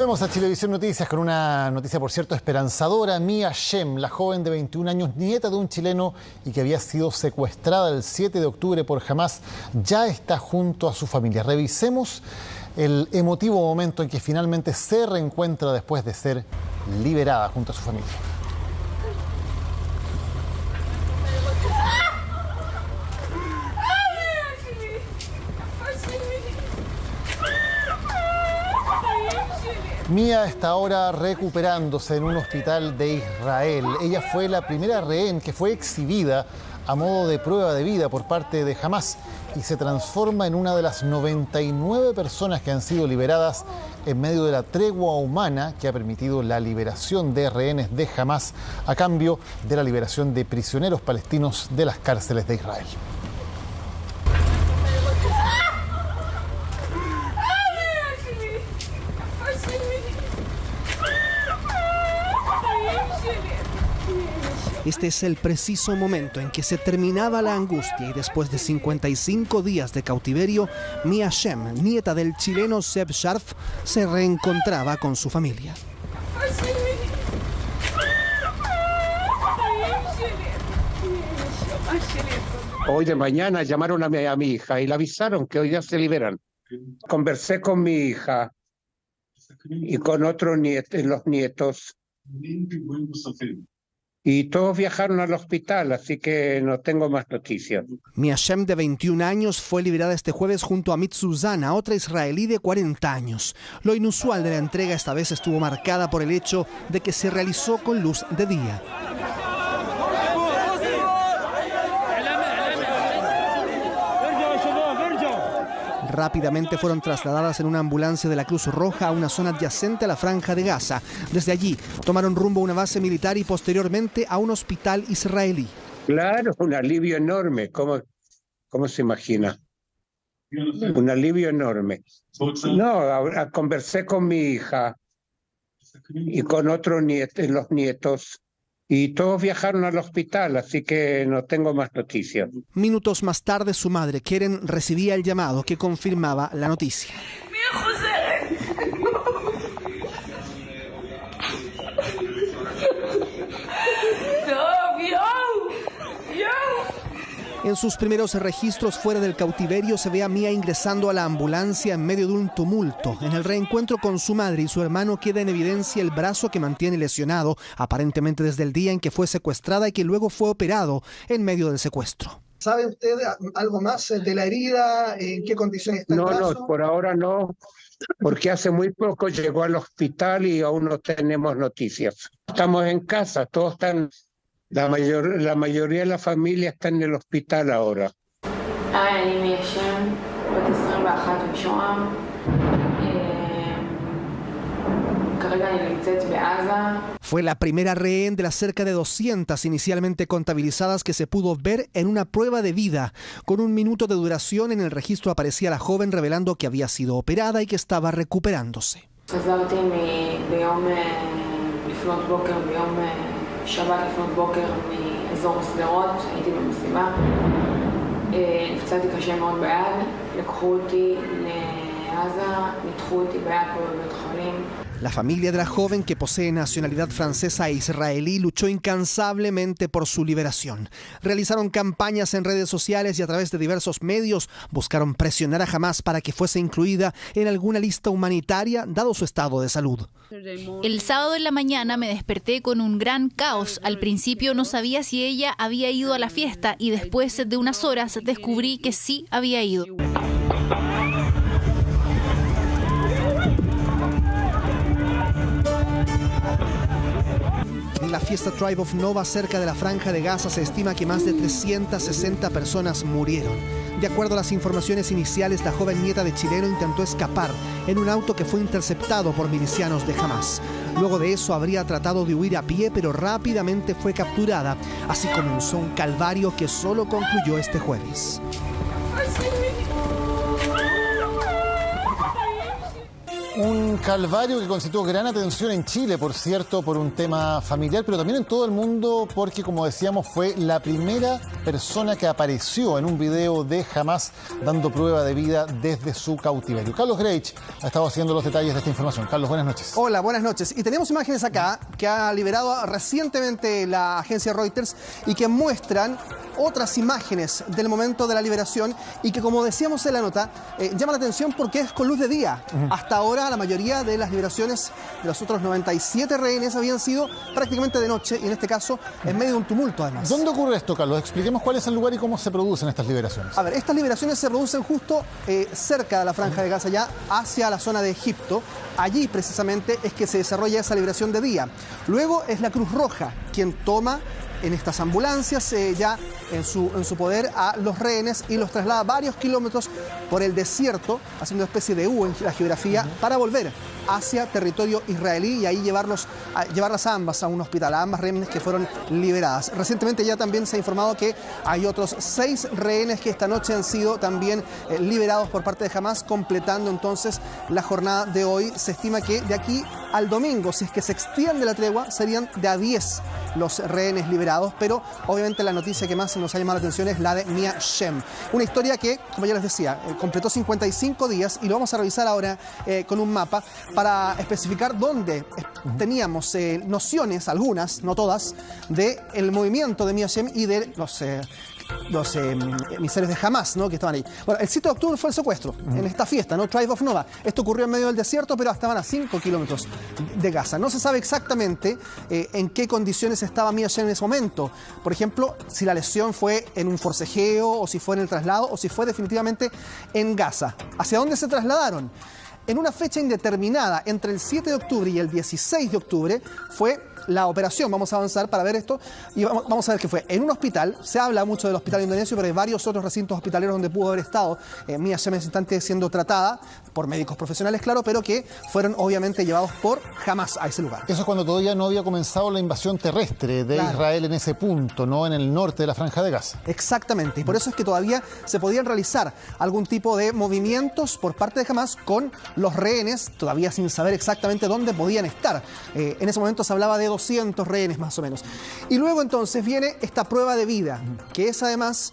Vamos a Chilevisión Noticias con una noticia, por cierto, esperanzadora. Mia Shem, la joven de 21 años, nieta de un chileno y que había sido secuestrada el 7 de octubre por Hamas, ya está junto a su familia. Revisemos el emotivo momento en que finalmente se reencuentra después de ser liberada junto a su familia. Mia está ahora recuperándose en un hospital de Israel. Ella fue la primera rehén que fue exhibida a modo de prueba de vida por parte de Hamas y se transforma en una de las 99 personas que han sido liberadas en medio de la tregua humana que ha permitido la liberación de rehenes de Hamas a cambio de la liberación de prisioneros palestinos de las cárceles de Israel. Este es el preciso momento en que se terminaba la angustia y después de 55 días de cautiverio, Mia Shem, nieta del chileno Seb Sharf, se reencontraba con su familia. Hoy de mañana llamaron a mi hija y le avisaron que hoy día se liberan. Conversé con mi hija y con otros los nietos. Y todos viajaron al hospital, así que no tengo más noticias. Mia Shem, de 21 años, fue liberada este jueves junto a Amit Suzana, otra israelí de 40 años. Lo inusual de la entrega esta vez estuvo marcada por el hecho de que se realizó con luz de día. Rápidamente fueron trasladadas en una ambulancia de la Cruz Roja a una zona adyacente a la Franja de Gaza. Desde allí tomaron rumbo a una base militar y posteriormente a un hospital israelí. Claro, un alivio enorme. ¿Cómo se imagina? Un alivio enorme. No, conversé con mi hija y con otros los nietos. Y todos viajaron al hospital, así que no tengo más noticias. Minutos más tarde, su madre, Keren, recibía el llamado que confirmaba la noticia. En sus primeros registros fuera del cautiverio se ve a Mia ingresando a la ambulancia en medio de un tumulto. En el reencuentro con su madre y su hermano queda en evidencia el brazo que mantiene lesionado, aparentemente desde el día en que fue secuestrada y que luego fue operado en medio del secuestro. ¿Sabe usted algo más de la herida? ¿En qué condiciones está el brazo? No, por ahora no, porque hace muy poco llegó al hospital y aún no tenemos noticias. Estamos en casa, todos están... La mayoría de la familia está en el hospital ahora. Fue la primera rehén de las cerca de 200 inicialmente contabilizadas que se pudo ver en una prueba de vida. Con 1 minuto de duración en el registro aparecía la joven revelando que había sido operada y que estaba recuperándose. שבת לפנות בוקר מאזור סדרות, הייתי במסיבה. נפצעתי קשה מאוד ביד, לקחו אותי לעזה, ניתחו אותי ביד פה בבית חולים. La familia de la joven, que posee nacionalidad francesa e israelí, luchó incansablemente por su liberación. Realizaron campañas en redes sociales y a través de diversos medios buscaron presionar a Hamas para que fuese incluida en alguna lista humanitaria, dado su estado de salud. El sábado en la mañana me desperté con un gran caos. Al principio no sabía si ella había ido a la fiesta y después de unas horas descubrí que sí había ido. En la fiesta Tribe of Nova cerca de la Franja de Gaza se estima que más de 360 personas murieron. De acuerdo a las informaciones iniciales, la joven nieta de chileno intentó escapar en un auto que fue interceptado por milicianos de Hamas. Luego de eso habría tratado de huir a pie, pero rápidamente fue capturada. Así comenzó un calvario que solo concluyó este jueves. Un calvario que concitó gran atención en Chile, por cierto, por un tema familiar, pero también en todo el mundo porque, como decíamos, fue la primera persona que apareció en un video de Hamás dando prueba de vida desde su cautiverio. Carlos Greich ha estado haciendo los detalles de esta información. Carlos, buenas noches. Hola, buenas noches. Y tenemos imágenes acá que ha liberado recientemente la agencia Reuters y que muestran otras imágenes del momento de la liberación y que, como decíamos en la nota, llama la atención porque es con luz de día. Hasta ahora la mayoría de las liberaciones de los otros 97 rehenes habían sido prácticamente de noche y en este caso en medio de un tumulto además. ¿Dónde ocurre esto, Carlos? Expliquemos cuál es el lugar y cómo se producen estas liberaciones. A ver, estas liberaciones se producen justo cerca de la Franja de Gaza, ya hacia la zona de Egipto. Allí precisamente es que se desarrolla esa liberación de día. Luego es la Cruz Roja quien toma en estas ambulancias ya en su poder a los rehenes y los traslada varios kilómetros por el desierto, haciendo una especie de U en la geografía, para volver hacia territorio israelí y ahí llevarlas ambas a un hospital, a ambas rehenes que fueron liberadas. Recientemente ya también se ha informado que hay otros 6 rehenes que esta noche han sido también liberados por parte de Hamás, completando entonces la jornada de hoy. Se estima que de aquí al domingo, si es que se extiende la tregua, serían de a 10 los rehenes liberados, pero obviamente la noticia que más nos ha llamado la atención es la de Mia Shem. Una historia que, como ya les decía, completó 55 días y lo vamos a revisar ahora con un mapa para especificar dónde teníamos nociones, algunas, no todas, del movimiento de Mia Shem y de los emisarios de Hamás, ¿no?, que estaban ahí. Bueno, el 7 de octubre fue el secuestro, en esta fiesta, ¿no?, Tribe of Nova. Esto ocurrió en medio del desierto, pero estaban a 5 kilómetros de Gaza. No se sabe exactamente en qué condiciones estaba Mia Shem en ese momento. Por ejemplo, si la lesión fue en un forcejeo, o si fue en el traslado, o si fue definitivamente en Gaza. ¿Hacia dónde se trasladaron? En una fecha indeterminada, entre el 7 de octubre y el 16 de octubre, fue la operación. Vamos a avanzar para ver esto y vamos a ver qué fue. En un hospital, se habla mucho del hospital indonesio, pero hay varios otros recintos hospitaleros donde pudo haber estado Mia Shem en ese instante siendo tratada por médicos profesionales, claro, pero que fueron obviamente llevados por Hamás a ese lugar. Eso es cuando todavía no había comenzado la invasión terrestre de Israel en ese punto, ¿no?, en el norte de la Franja de Gaza. Exactamente, y por eso es que todavía se podían realizar algún tipo de movimientos por parte de Hamás con los rehenes, todavía sin saber exactamente dónde podían estar. En ese momento se hablaba de 200 rehenes más o menos. Y luego entonces viene esta prueba de vida, que es además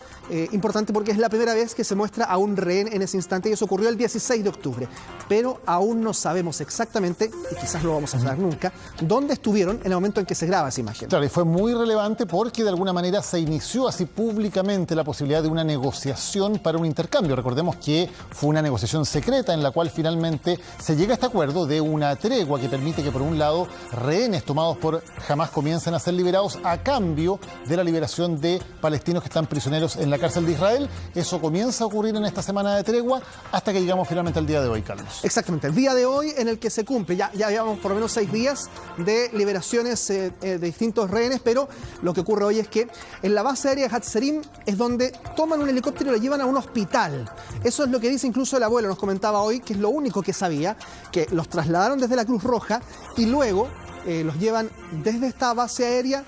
importante porque es la primera vez que se muestra a un rehén en ese instante y eso ocurrió el 16 de octubre. Pero aún no sabemos exactamente, y quizás no lo vamos a saber nunca, dónde estuvieron en el momento en que se graba esa imagen. Claro, y fue muy relevante porque de alguna manera se inició así públicamente la posibilidad de una negociación para un intercambio. Recordemos que fue una negociación secreta en la cual finalmente se llega a este acuerdo de una tregua que permite que, por un lado, rehenes tomados por Hamás comiencen a ser liberados a cambio de la liberación de palestinos que están prisioneros en la cárcel de Israel. Eso comienza a ocurrir en esta semana de tregua hasta que llegamos finalmente al día de hoy, Carlos. Exactamente, el día de hoy en el que se cumple, ya llevamos por lo menos 6 días de liberaciones de distintos rehenes, pero lo que ocurre hoy es que en la base aérea de Hatzerim es donde toman un helicóptero y lo llevan a un hospital. Eso es lo que dice incluso el abuelo, nos comentaba hoy, que es lo único que sabía, que los trasladaron desde la Cruz Roja y luego los llevan desde esta base aérea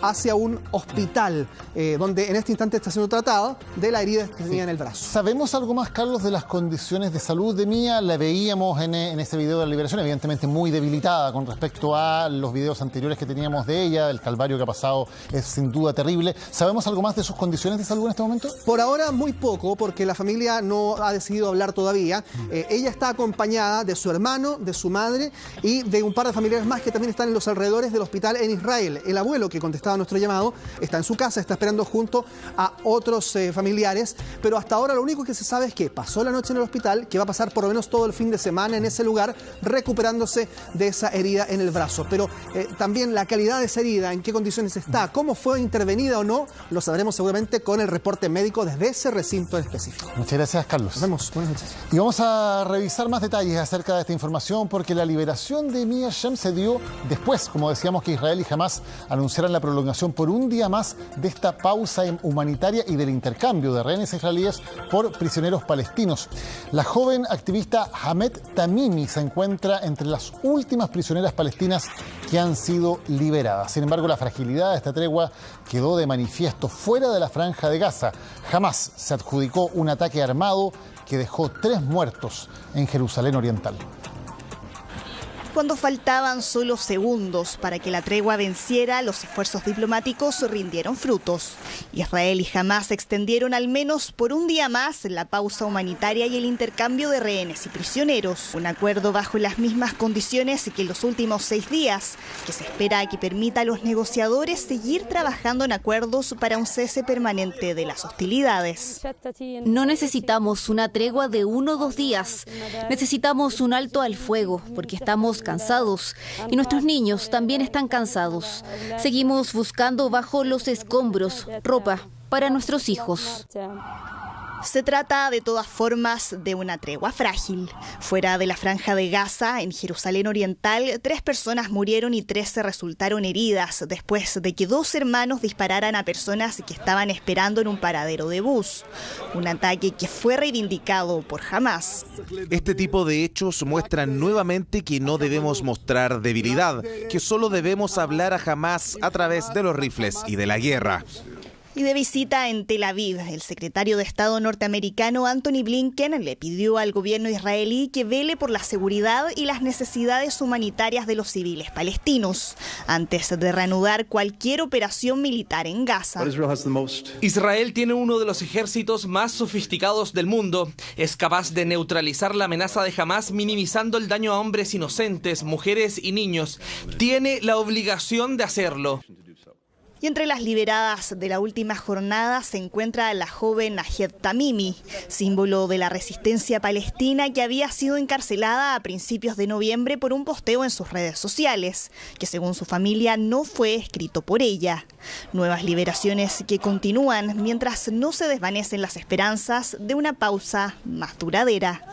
hacia un hospital, donde en este instante está siendo tratado de la herida que tenía en el brazo. ¿Sabemos algo más, Carlos, de las condiciones de salud de Mia? La veíamos en ese video de la liberación, evidentemente muy debilitada con respecto a los videos anteriores que teníamos de ella. El calvario que ha pasado es sin duda terrible. ¿Sabemos algo más de sus condiciones de salud en este momento? Por ahora muy poco, porque la familia no ha decidido hablar todavía. Ella está acompañada de su hermano, de su madre y de un par de familiares más que también están en los alrededores del hospital en Israel. El abuelo que contestaba nuestro llamado está en su casa, está esperando junto a otros familiares, pero hasta ahora lo único que se sabe es que pasó la noche en el hospital, que va a pasar por lo menos todo el fin de semana en ese lugar, recuperándose de esa herida en el brazo. Pero también la calidad de esa herida, en qué condiciones está, cómo fue intervenida o no, lo sabremos seguramente con el reporte médico desde ese recinto específico. Muchas gracias, Carlos. Nos vemos. Buenas noches. Y vamos a revisar más detalles acerca de esta información porque la liberación de Mia Shem se dio después, como decíamos, que Israel y Hamás anunciaran la prolongación por un día más de esta pausa humanitaria y del intercambio de rehenes israelíes por prisioneros palestinos. La joven activista Hamed Tamimi se encuentra entre las últimas prisioneras palestinas que han sido liberadas. Sin embargo, la fragilidad de esta tregua quedó de manifiesto fuera de la Franja de Gaza. Hamás se adjudicó un ataque armado que dejó 3 muertos en Jerusalén Oriental. Cuando faltaban solo segundos para que la tregua venciera, los esfuerzos diplomáticos rindieron frutos. Israel y Hamás extendieron al menos por un día más la pausa humanitaria y el intercambio de rehenes y prisioneros. Un acuerdo bajo las mismas condiciones que en los últimos 6 días, que se espera que permita a los negociadores seguir trabajando en acuerdos para un cese permanente de las hostilidades. No necesitamos una tregua de 1 o 2 días. Necesitamos un alto al fuego, porque estamos cansados y nuestros niños también están cansados. Seguimos buscando bajo los escombros ropa para nuestros hijos. Se trata de todas formas de una tregua frágil. Fuera de la Franja de Gaza, en Jerusalén Oriental, 3 personas murieron y 13 resultaron heridas después de que 2 hermanos dispararan a personas que estaban esperando en un paradero de bus. Un ataque que fue reivindicado por Hamás. Este tipo de hechos muestran nuevamente que no debemos mostrar debilidad, que solo debemos hablar a Hamás a través de los rifles y de la guerra. Y de visita en Tel Aviv, el secretario de Estado norteamericano Antony Blinken le pidió al gobierno israelí que vele por la seguridad y las necesidades humanitarias de los civiles palestinos, antes de reanudar cualquier operación militar en Gaza. Israel tiene uno de los ejércitos más sofisticados del mundo. Es capaz de neutralizar la amenaza de Hamás, minimizando el daño a hombres inocentes, mujeres y niños. Tiene la obligación de hacerlo. Y entre las liberadas de la última jornada se encuentra la joven Nahed Tamimi, símbolo de la resistencia palestina que había sido encarcelada a principios de noviembre por un posteo en sus redes sociales, que según su familia no fue escrito por ella. Nuevas liberaciones que continúan mientras no se desvanecen las esperanzas de una pausa más duradera.